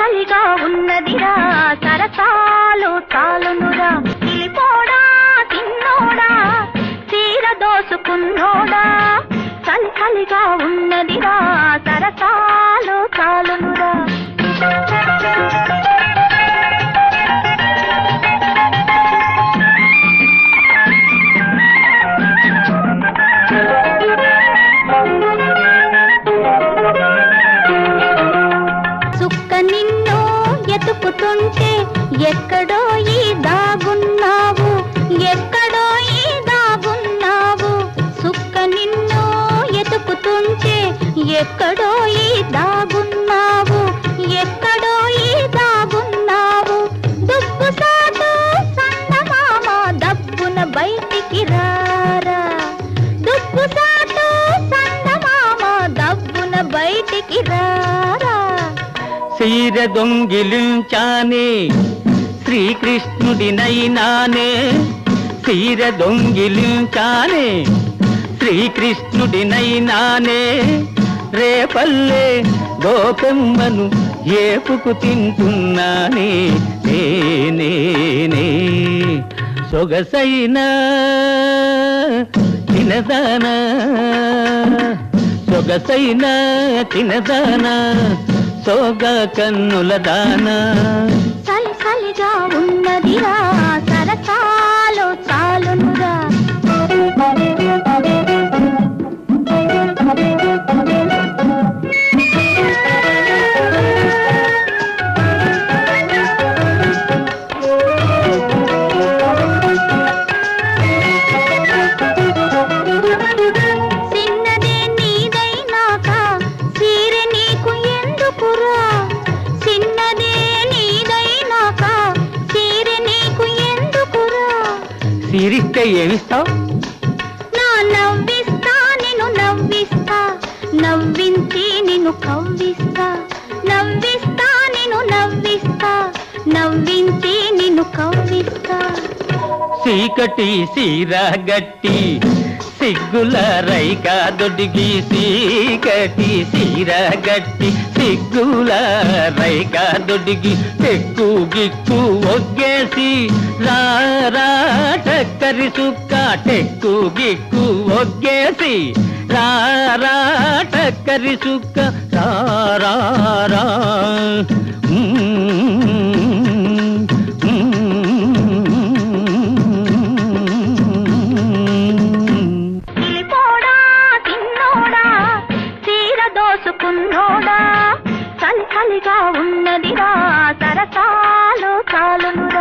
చలిగా ఉన్నదిరా సరసాలు చాలునురా ఇలిపోడా తిన్నోడా చీర దోసుకున్నోడా చలిగా ఉన్నదిరా సరసాలు చాలునురా ఎతుకుతుంటే ఎక్కడో ఈ దాగున్నావు ఎక్కడో ఈ దాగున్నావు సుక్క నిన్ను ఎతుకుతుంటే ఎక్కడో ఈ దాగున్నావు ఎక్కడో ఈ దాగున్నావు దుబ్బు సాటు సందమామ దబ్బున బయటికి రారా దుబ్బు సాటు సందమామ దబ్బున బయటికి రారా చీర దొంగిలించానే శ్రీకృష్ణుడినైనానే చీర దొంగిలించానే శ్రీకృష్ణుడినైనానే రేపల్లే గోపెమ్మను ఏపుకు తింటున్నానే నేనే సొగసైన తినదానా సొగసైన తినదానా సోగా కన్నుల దానా చలిగా ఉన్నదిరా సరసాలు చాలునురా సిరిస్తే ఏమిస్తావు నా నవ్విస్తా నిన్ను నవ్విస్తా నవ్వించి నిన్ను కవ్విస్తా నవ్విస్తా నిన్ను నవ్విస్తా నవ్వించి నిన్ను కవ్విస్తా చీకటి సీరా గట్టి సిగ్గుల రైకా దొడిగి చీకటి సీరా గట్టి సిగ్గుల రైకా దొడిగి టెక్కు గిక్కు ఒగ్గేసి రారా టక్కరి సుక్క టెక్కు గిక్కు ఒగ్గేసి రారా టక్కరి సుక్క రారా దోసుకున్నోడా చలిగా ఉన్నదిరా సరసాలు చాలును